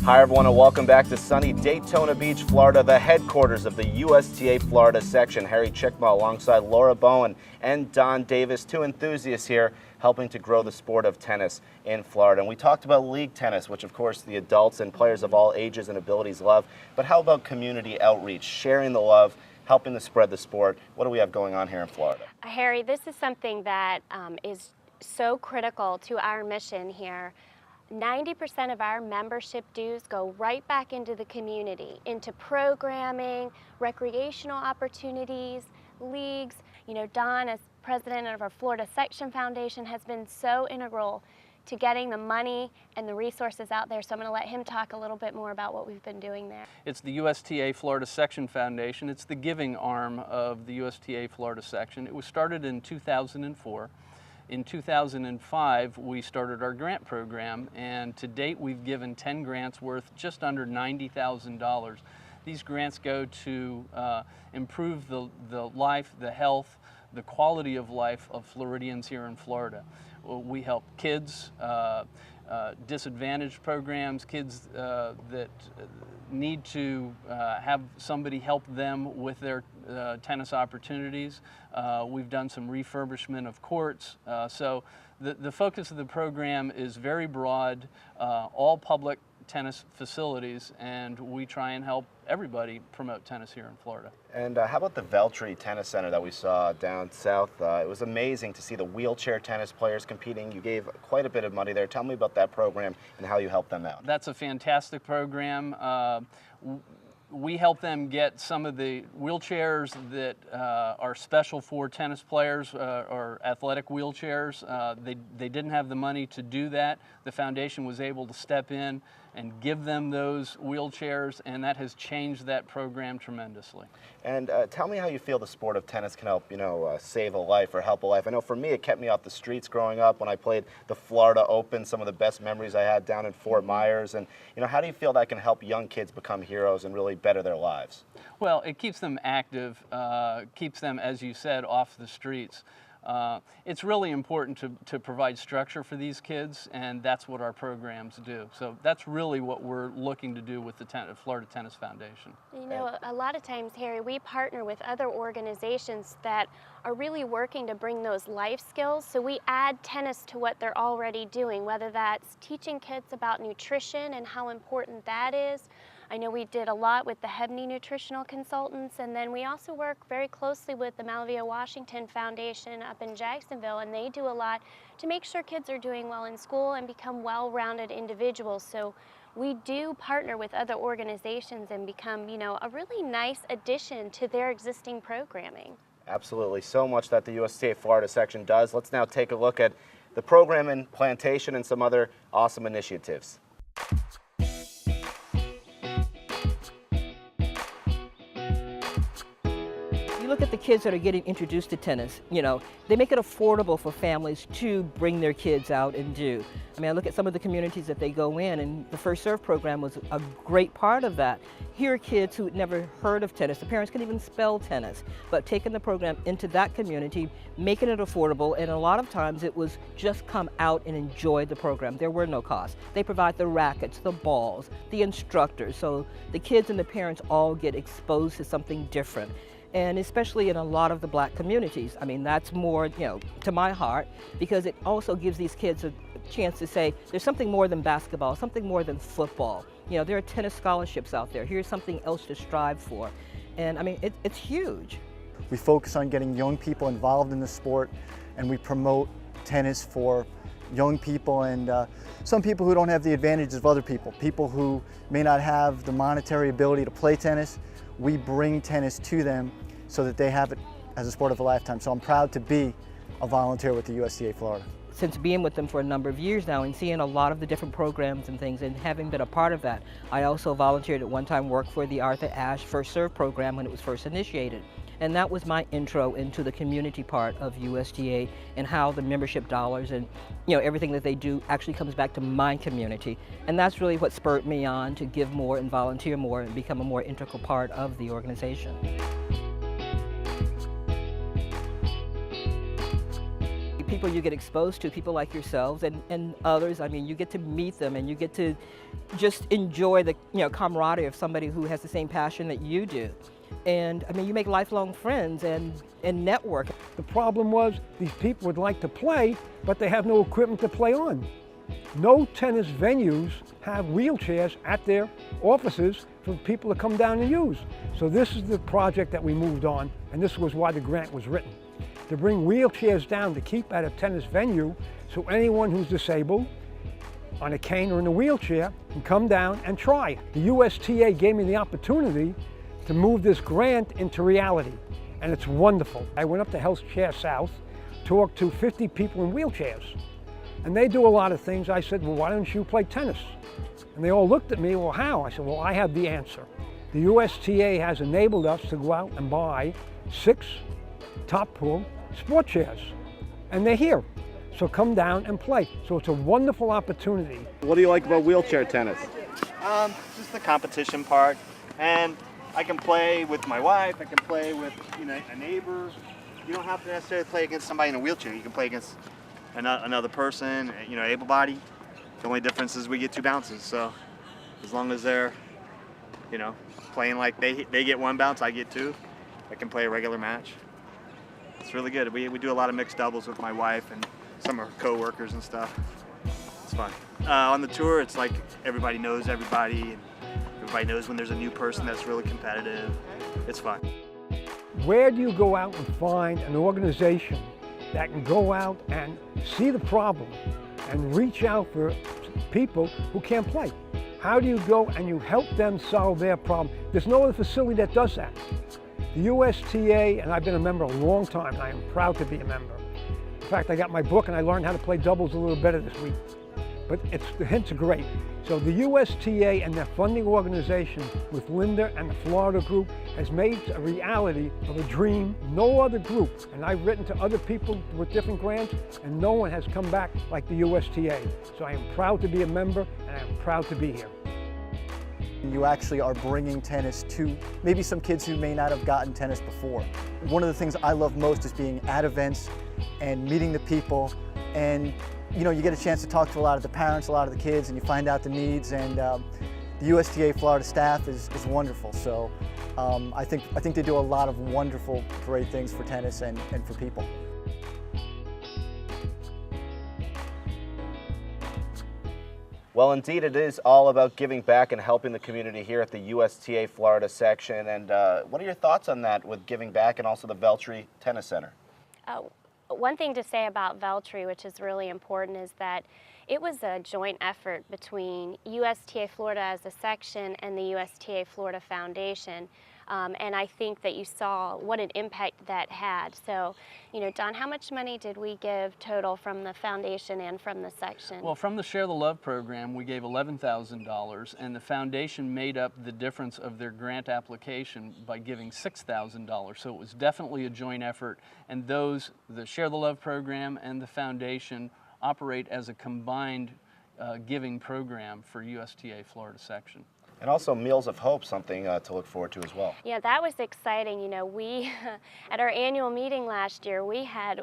Hi everyone and welcome back to sunny Daytona Beach, Florida, the headquarters of the USTA Florida section. Harry Chickma alongside Laura Bowen and Don Davis, two enthusiasts here helping to grow the sport of tennis in Florida. And we talked about league tennis, which of course the adults and players of all ages and abilities love. But how about community outreach, sharing the love, helping to spread the sport? What do we have going on here in Florida? Harry, this is something that is so critical to our mission here. 90% of our membership dues go right back into the community, into programming, recreational opportunities, leagues. You know, Don, as president of our Florida Section Foundation, has been so integral to getting the money and the resources out there. So I'm going to let him talk a little bit more about what we've been doing there. It's the USTA Florida Section Foundation. It's the giving arm of the USTA Florida Section. It was started in 2004. In 2005, we started our grant program, and to date we've given 10 grants worth just under $90,000. These grants go to improve the life, the health, the quality of life of Floridians here in Florida. We help kids, disadvantaged programs, kids that need to have somebody help them with their tennis opportunities. We've done some refurbishment of courts. So the focus of the program is very broad, all public tennis facilities, and we try and help everybody promote tennis here in Florida. And how about the Veltri Tennis Center that we saw down south? It was amazing to see the wheelchair tennis players competing. You gave quite a bit of money there. Tell me about that program and how you helped them out. That's a fantastic program. We help them get some of the wheelchairs that are special for tennis players, or athletic wheelchairs. They didn't have the money to do that. The foundation was able to step in and give them those wheelchairs, and that has changed that program tremendously. And tell me how you feel the sport of tennis can help, save a life or help a life. I know for me, it kept me off the streets growing up when I played the Florida Open, some of the best memories I had down in Fort Myers. And, how do you feel that can help young kids become heroes and really better their lives? Well, it keeps them active, keeps them, as you said, off the streets. It's really important to provide structure for these kids, and that's what our programs do. So that's really what we're looking to do with the Florida Tennis Foundation. A lot of times, Harry, we partner with other organizations that are really working to bring those life skills. So we add tennis to what they're already doing, whether that's teaching kids about nutrition and how important that is. I know we did a lot with the Hebney nutritional consultants, and then we also work very closely with the Malvia Washington Foundation up in Jacksonville, and they do a lot to make sure kids are doing well in school and become well-rounded individuals. So we do partner with other organizations and become, a really nice addition to their existing programming. Absolutely. So much that the USTA Florida section does. Let's now take a look at the program in Plantation and some other awesome initiatives. Look at the kids that are getting introduced to tennis. They make it affordable for families to bring their kids out and do. I look at some of the communities that they go in, and the First Serve program was a great part of that. Here are kids who had never heard of tennis. The parents couldn't even spell tennis, but taking the program into that community, making it affordable, and a lot of times it was just come out and enjoy the program. There were no costs. They provide the rackets, the balls, the instructors, so the kids and the parents all get exposed to something different. And especially in a lot of the black communities. That's more, to my heart, because it also gives these kids a chance to say, there's something more than basketball, something more than football. There are tennis scholarships out there. Here's something else to strive for. And it's huge. We focus on getting young people involved in the sport, and we promote tennis for young people and some people who don't have the advantages of other people. People who may not have the monetary ability to play tennis. We bring tennis to them so that they have it as a sport of a lifetime. So I'm proud to be a volunteer with the USTA Florida. Since being with them for a number of years now and seeing a lot of the different programs and things and having been a part of that, I also volunteered at one time, worked for the Arthur Ashe First Serve program when it was first initiated. And that was my intro into the community part of USTA and how the membership dollars and everything that they do actually comes back to my community. And that's really what spurred me on to give more and volunteer more and become a more integral part of the organization. people you get exposed to, people like yourselves and others. I mean, you get to meet them and you get to just enjoy the camaraderie of somebody who has the same passion that you do. And I mean, you make lifelong friends and network. The problem was these people would like to play, but they have no equipment to play on. No tennis venues have wheelchairs at their offices for people to come down and use. So this is the project that we moved on, and this was why the grant was written. To bring wheelchairs down to keep at a tennis venue so anyone who's disabled, on a cane or in a wheelchair, can come down and try. The USTA gave me the opportunity to move this grant into reality, and it's wonderful. I went up to Health Share South, talked to 50 people in wheelchairs, and they do a lot of things. I said, well, why don't you play tennis? And they all looked at me, well, how? I said, well, I have the answer. The USTA has enabled us to go out and buy 6 top pool sport chairs, and they're here. So come down and play. So it's a wonderful opportunity. What do you like about wheelchair tennis? Just the competition part, and I can play with my wife, I can play with a neighbor. You don't have to necessarily play against somebody in a wheelchair. You can play against another person, able-bodied. The only difference is we get 2 bounces, so as long as they're playing like they get 1 bounce, I get 2, I can play a regular match. It's really good. We do a lot of mixed doubles with my wife and some of her co-workers and stuff. It's fun. On the tour, it's like everybody knows everybody, and everybody knows when there's a new person that's really competitive. It's fun. Where do you go out and find an organization that can go out and see the problem and reach out for people who can't play? How do you go and you help them solve their problem? There's no other facility that does that. The USTA, and I've been a member a long time, and I am proud to be a member. In fact, I got my book and I learned how to play doubles a little better this week. But the hints are great. So the USTA and their funding organization with Linda and the Florida group has made a reality of a dream no other group. And I've written to other people with different grants, and no one has come back like the USTA. So I am proud to be a member, and I am proud to be here. You actually are bringing tennis to maybe some kids who may not have gotten tennis before. One of the things I love most is being at events and meeting the people, and you get a chance to talk to a lot of the parents, a lot of the kids, and you find out the needs, and the USTA Florida staff is wonderful. So I think they do a lot of wonderful, great things for tennis and for people. Well, indeed, it is all about giving back and helping the community here at the USTA Florida section. And what are your thoughts on that with giving back and also the Veltri Tennis Center? One thing to say about Veltri, which is really important, is that it was a joint effort between USTA Florida as a section and the USTA Florida Foundation. And I think that you saw what an impact that had. So, Don, how much money did we give total from the foundation and from the section? Well, from the Share the Love program, we gave $11,000, and the foundation made up the difference of their grant application by giving $6,000. So it was definitely a joint effort, and the Share the Love program and the foundation operate as a combined giving program for USTA Florida section. And also Meals of Hope, something to look forward to as well. Yeah, that was exciting. We, at our annual meeting last year, we had,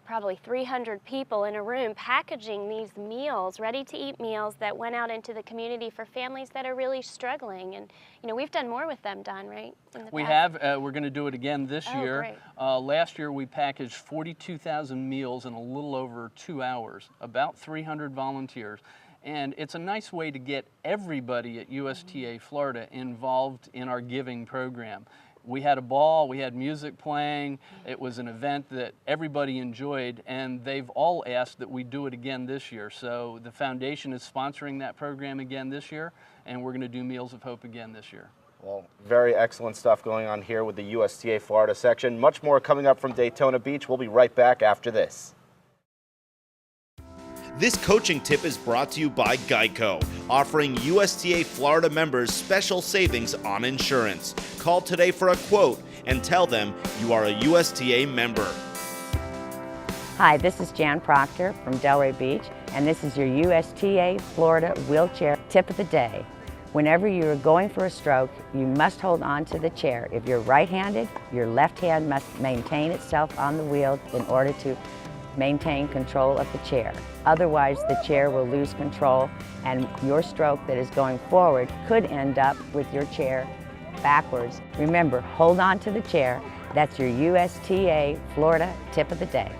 probably 300 people in a room packaging these meals, ready-to-eat meals that went out into the community for families that are really struggling. And, we've done more with them, Don, right? We have. We're going to do it again this year. Great. Last year, we packaged 42,000 meals in a little over 2 hours, about 300 volunteers. And it's a nice way to get everybody at USTA Florida involved in our giving program. We had a ball, we had music playing, it was an event that everybody enjoyed, and they've all asked that we do it again this year. So the foundation is sponsoring that program again this year, and we're going to do Meals of Hope again this year. Well, very excellent stuff going on here with the USTA Florida section. Much more coming up from Daytona Beach. We'll be right back after this. This coaching tip is brought to you by Geico, offering USTA Florida members special savings on insurance. Call today for a quote and tell them you are a USTA member. Hi, this is Jan Proctor from Delray Beach, and this is your USTA Florida wheelchair tip of the day. Whenever you are going for a stroke, you must hold on to the chair. If you're right-handed, your left hand must maintain itself on the wheel in order to maintain control of the chair. Otherwise, the chair will lose control and your stroke that is going forward could end up with your chair backwards. Remember, hold on to the chair. That's your USTA Florida tip of the day.